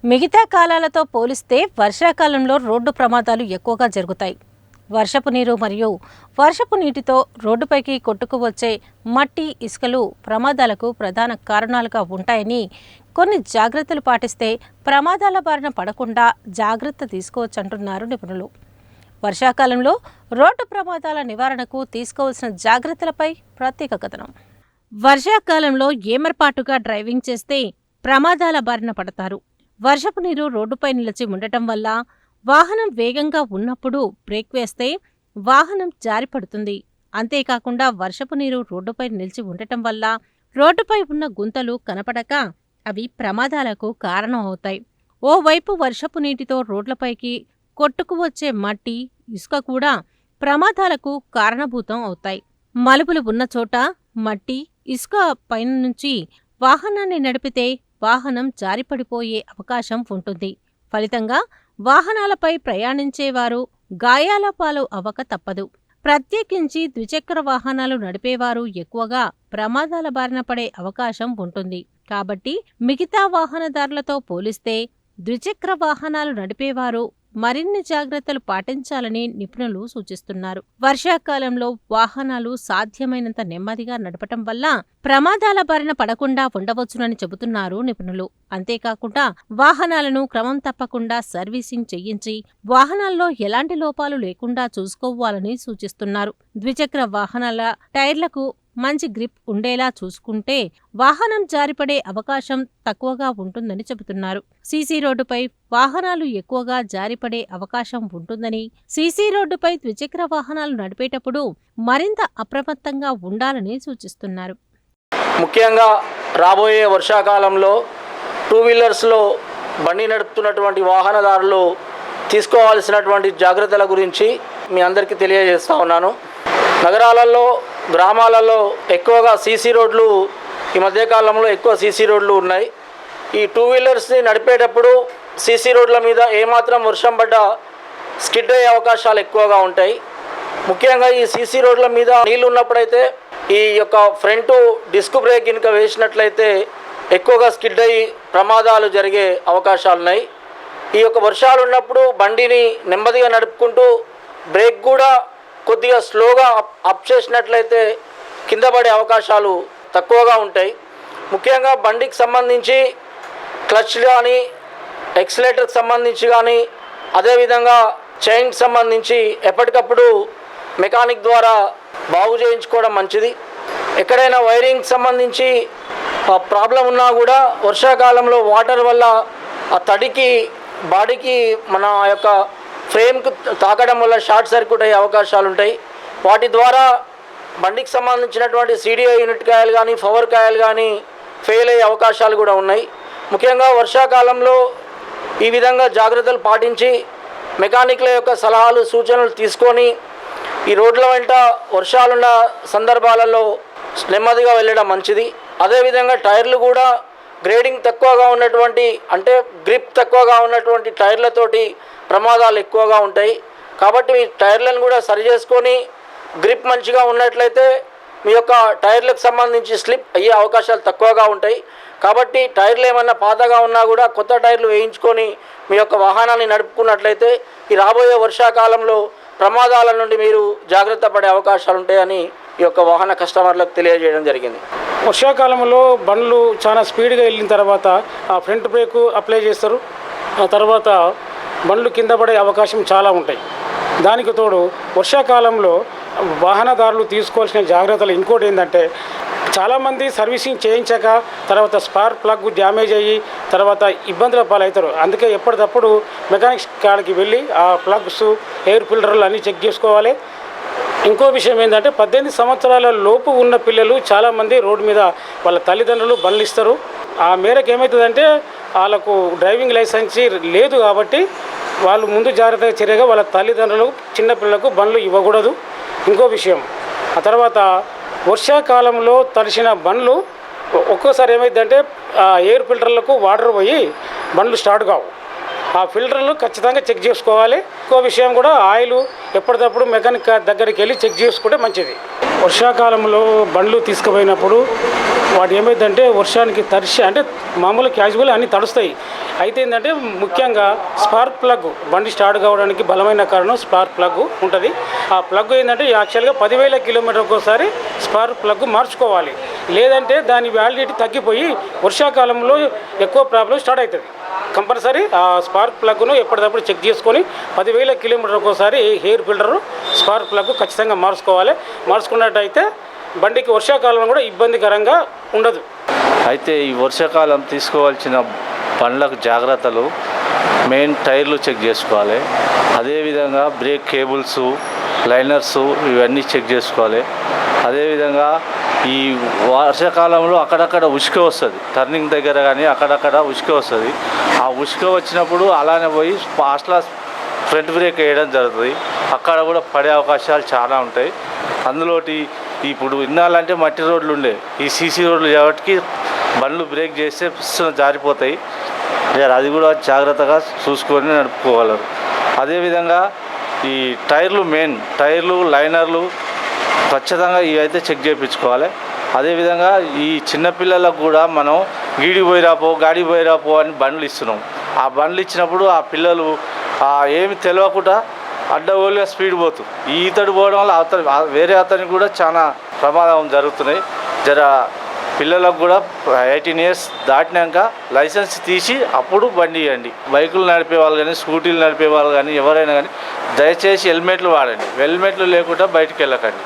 మిగతా కాలాలతో పోలిస్తే వర్షాకాలంలో రోడ్డు ప్రమాదాలు ఎక్కువగా జరుగుతాయి. వర్షపు నీరు మరియు వర్షపు నీటితో రోడ్డుపైకి కొట్టుకువచ్చే మట్టి, ఇసుకలు ప్రమాదాలకు ప్రధాన కారణాలుగా ఉంటాయని, కొన్ని జాగ్రత్తలు పాటిస్తే ప్రమాదాల బారిన పడకుండా జాగ్రత్త తీసుకోవచ్చంటున్నారు నిపుణులు. వర్షాకాలంలో రోడ్డు ప్రమాదాల నివారణకు తీసుకోవాల్సిన జాగ్రత్తలపై ప్రత్యేక కథనం. వర్షాకాలంలో ఏమరపాటుగా డ్రైవింగ్ చేస్తే ప్రమాదాల బారిన పడతారు. వర్షపు నీరు రోడ్డుపై నిలిచి ఉండటం వల్ల వాహనం వేగంగా ఉన్నప్పుడు బ్రేక్ వేస్తే వాహనం జారిపడుతుంది. అంతేకాకుండా వర్షపు నీరు రోడ్డుపై నిలిచి ఉండటం వల్ల రోడ్డుపై ఉన్న గుంతలు కనపడక అవి ప్రమాదాలకు కారణం అవుతాయి. ఓవైపు వర్షపు నీటితో రోడ్లపైకి కొట్టుకువచ్చే మట్టి, ఇసుక కూడా ప్రమాదాలకు కారణభూతం అవుతాయి. మలుపులు ఉన్న చోట మట్టి, ఇసుక పైన నుంచి వాహనాన్ని నడిపితే వాహనం జారిపడిపోయే అవకాశం ఉంటుంది. ఫలితంగా వాహనాలపై ప్రయాణించేవారు గాయాల పాలు అవ్వక తప్పదు. ప్రత్యేకించి ద్విచక్ర వాహనాలు నడిపేవారు ఎక్కువగా ప్రమాదాల బారిన పడే అవకాశం ఉంటుంది. కాబట్టి మిగతా వాహనదారులతో పోలిస్తే ద్విచక్ర వాహనాలు నడిపేవారు మరిన్ని జాగ్రత్తలు పాటించాలని నిపుణులు సూచిస్తున్నారు. వర్షాకాలంలో వాహనాలు సాధ్యమైనంత నెమ్మదిగా నడపటం వల్ల ప్రమాదాల బారిన పడకుండా ఉండవచ్చునని చెబుతున్నారు నిపుణులు. అంతేకాకుండా వాహనాలను క్రమం తప్పకుండా సర్వీసింగ్ చేయించి వాహనాల్లో ఎలాంటి లోపాలు లేకుండా చూసుకోవాలని సూచిస్తున్నారు. ద్విచక్ర వాహనాల టైర్లకు మంచి గ్రిప్ ఉండేలా చూసుకుంటే వాహనం జారిపడే అవకాశం తక్కువగా ఉంటుందని చెబుతున్నారు. సీసీ రోడ్డుపై వాహనాలు ఎక్కువగా జారిపడే అవకాశం ఉంటుందని, సీసీ రోడ్డుపై ద్విచక్ర వాహనాలు నడిపేటప్పుడు మరింత అప్రమత్తంగా ఉండాలని సూచిస్తున్నారు. ముఖ్యంగా రాబోయే వర్షాకాలంలో టూ వీలర్స్లో బండి నడుపుతున్నటువంటి వాహనదారులు తీసుకోవాల్సినటువంటి జాగ్రత్తల గురించి మీ అందరికీ తెలియజేస్తా ఉన్నాను. నగరాలలో, గ్రామాలలో ఎక్కువగా సీసీ రోడ్లు, ఈ మధ్యకాలంలో ఎక్కువ సీసీ రోడ్లు ఉన్నాయి. ఈ టూ వీలర్స్ని నడిపేటప్పుడు సీసీ రోడ్ల మీద ఏమాత్రం వర్షం పడ్డా స్కిడ్ అయ్యే అవకాశాలు ఎక్కువగా ఉంటాయి. ముఖ్యంగా ఈ సీసీ రోడ్ల మీద నీళ్ళు ఉన్నప్పుడైతే ఈ యొక్క ఫ్రంట్ డిస్క్ బ్రేక్ కనుక వేసినట్లయితే ఎక్కువగా స్కిడ్ అయ్యి ప్రమాదాలు జరిగే అవకాశాలు ఉన్నాయి. ఈ యొక్క వర్షాలు ఉన్నప్పుడు బండిని నెమ్మదిగా నడుపుకుంటూ బ్రేక్ కూడా కొద్దిగా స్లోగా అప్ చేసినట్లయితే కింద పడే అవకాశాలు తక్కువగా ఉంటాయి. ముఖ్యంగా బండికి సంబంధించి క్లచ్ కానీ, ఎక్సిలేటర్కి సంబంధించి కానీ, అదేవిధంగా చైన్కి సంబంధించి ఎప్పటికప్పుడు మెకానిక్ ద్వారా బాగు చేయించుకోవడం మంచిది. ఎక్కడైనా వైరింగ్కి సంబంధించి ప్రాబ్లం ఉన్నా కూడా వర్షాకాలంలో వాటర్ వల్ల ఆ తడికి బాడీకి మన యొక్క ఫ్రేమ్కు తాకడం వల్ల షార్ట్ సర్క్యూట్ అయ్యే అవకాశాలు ఉంటాయి. వాటి ద్వారా బండికి సంబంధించినటువంటి సీడీఐ యూనిట్ కాయలు కానీ, పవర్ కాయలు కానీ ఫెయిల్ అయ్యే అవకాశాలు కూడా ఉన్నాయి. ముఖ్యంగా వర్షాకాలంలో ఈ విధంగా జాగ్రత్తలు పాటించి మెకానిక్ల యొక్క సలహాలు, సూచనలు తీసుకొని ఈ రోడ్ల వెంట వర్షాలున్న సందర్భాలలో నెమ్మదిగా వెళ్ళడం మంచిది. అదేవిధంగా టైర్లు కూడా గ్రేడింగ్ తక్కువగా ఉన్నటువంటి, అంటే గ్రిప్ తక్కువగా ఉన్నటువంటి టైర్లతోటి ప్రమాదాలు ఎక్కువగా ఉంటాయి. కాబట్టి మీ టైర్లను కూడా సరి చేసుకొని గ్రిప్ మంచిగా ఉన్నట్లయితే మీ యొక్క టైర్లకు సంబంధించి స్లిప్ అయ్యే అవకాశాలు తక్కువగా ఉంటాయి. కాబట్టి టైర్లు ఏమన్నా పాతగా ఉన్నా కూడా కొత్త టైర్లు వేయించుకొని మీ యొక్క వాహనాన్ని నడుపుకున్నట్లయితే ఈ రాబోయే వర్షాకాలంలో ప్రమాదాల నుండి మీరు జాగ్రత్త పడే అవకాశాలు ఉంటాయని ఈ యొక్క వాహన కస్టమర్లకు తెలియజేయడం జరిగింది. వర్షాకాలంలో బండ్లు చాలా స్పీడ్గా వెళ్ళిన తర్వాత ఆ ఫ్రంట్ బ్రేక్ అప్లై చేస్తారు. ఆ తర్వాత బండ్లు కింద పడే అవకాశం చాలా ఉంటాయి. దానికి తోడు వర్షాకాలంలో వాహనదారులు తీసుకోవాల్సిన జాగ్రత్తలు ఇంకోటి ఏంటంటే, చాలామంది సర్వీసింగ్ చేయించక తర్వాత స్పార్క్ ప్లగ్ డ్యామేజ్ అయ్యి తర్వాత ఇబ్బందుల పాలవుతారు. అందుకే ఎప్పటికప్పుడు మెకానిక్స్ కాడికి వెళ్ళి ఆ ప్లగ్స్, ఎయిర్ ఫిల్టర్లు అన్నీ చెక్ చేసుకోవాలి. ఇంకో విషయం ఏంటంటే, 18 సంవత్సరాల లోపు ఉన్న పిల్లలు చాలామంది రోడ్డు మీద వాళ్ళ తల్లిదండ్రులు బండ్లు ఇస్తారు. ఆ మేరకు ఏమవుతుందంటే వాళ్ళకు డ్రైవింగ్ లైసెన్స్ లేదు కాబట్టి వాళ్ళు ముందు జాగ్రత్తగా చర్యగా వాళ్ళ తల్లిదండ్రులు చిన్నపిల్లలకు బండ్లు ఇవ్వకూడదు. ఇంకో విషయం, ఆ తర్వాత వర్షాకాలంలో తడిసిన బండ్లు ఒక్కోసారి ఏమైందంటే ఎయిర్ ఫిల్టర్లకు వాటర్ పోయి బండ్లు స్టార్ట్ కావు. ఆ ఫిల్టర్లు ఖచ్చితంగా చెక్ చేసుకోవాలి. ఇంకో విషయం కూడా ఆయిల్ ఎప్పటికప్పుడు మెకానిక్ దగ్గరికి వెళ్ళి చెక్ చేసుకుంటే మంచిది. వర్షాకాలంలో బండ్లు తీసుకుపోయినప్పుడు వాటి ఏమైందంటే వర్షానికి తడిసి అంటే మామూలు క్యాజువల్ అన్నీ తడుస్తాయి. అయితే ఏంటంటే ముఖ్యంగా స్పార్క్ ప్లగ్ బండి స్టార్ట్ కావడానికి బలమైన కారణం స్పార్క్ ప్లగ్ ఉంటుంది. ఆ ప్లగ్ ఏంటంటే యాక్చువల్గా 10,000 కిలోమీటర్కి ఒకసారి స్పార్క్ ప్లగ్ మార్చుకోవాలి. లేదంటే దాని వ్యాలిడిటీ తగ్గిపోయి వర్షాకాలంలో ఎక్కువ ప్రాబ్లం స్టార్ట్ అవుతుంది. కంపల్సరీ ఆ స్పార్క్ ప్లగ్ను ఎప్పటికప్పుడు చెక్ చేసుకొని 10,000 కిలోమీటర్కి ఒకసారి ఎయిర్ ఫిల్టరు స్పార్క్ ప్లగ్ ఖచ్చితంగా మార్చుకోవాలి. మార్చుకున్నట్టయితే బండికి వర్షాకాలంలో కూడా ఇబ్బందికరంగా ఉండదు. అయితే ఈ వర్షాకాలం తీసుకోవాల్సిన బండ్లకు జాగ్రత్తలు మెయిన్ టైర్లు చెక్ చేసుకోవాలి. అదేవిధంగా బ్రేక్ కేబుల్స్, లైనర్స్ ఇవన్నీ చెక్ చేసుకోవాలి. అదేవిధంగా ఈ వర్షాకాలంలో అక్కడక్కడ ఉసుక వస్తుంది, టర్నింగ్ దగ్గర కానీ అక్కడక్కడ ఉసుక వస్తుంది. ఆ ఉసుక వచ్చినప్పుడు అలానే పోయి ఫాస్ట్గా ఫ్రంట్ బ్రేక్ వేయడం జరుగుతుంది. అక్కడ కూడా పడే అవకాశాలు చాలా ఉంటాయి. అందులోటి ఇప్పుడు ఇన్నాళ్ళంటే మట్టి రోడ్లు ఉండే, ఈ సీసీ రోడ్లు కాబట్టి బండ్లు బ్రేక్ చేస్తే జారిపోతాయి. అది కూడా జాగ్రత్తగా చూసుకొని నడుపుకోగలరు. అదేవిధంగా ఈ టైర్లు మెయిన్ టైర్లు, లైనర్లు ఖచ్చితంగా ఇవైతే చెక్ చేయించుకోవాలి. అదేవిధంగా ఈ చిన్నపిల్లలకు కూడా మనం గీడికి పోయిరాపో, గాడికి పోయిరాపో అని బండ్లు ఇస్తున్నాం. ఆ బండ్లు ఇచ్చినప్పుడు ఆ పిల్లలు ఏమి తెలియకుండా అడ్డగోలుగా స్పీడ్ పోతుంది. ఈ ఇతడు పోవడం వల్ల వేరే అతనికి కూడా చాలా ప్రమాదం జరుగుతున్నాయి. పిల్లలకు కూడా 18 ఇయర్స్ దాటినాక లైసెన్స్ తీసి అప్పుడు బండి ఇవ్వండి. బైకులు నడిపే వాళ్ళు కానీ, స్కూటీలు నడిపే వాళ్ళు కానీ ఎవరైనా కానీ దయచేసి హెల్మెట్లు వాడండి. హెల్మెట్లు లేకుండా బయటికి వెళ్ళకండి.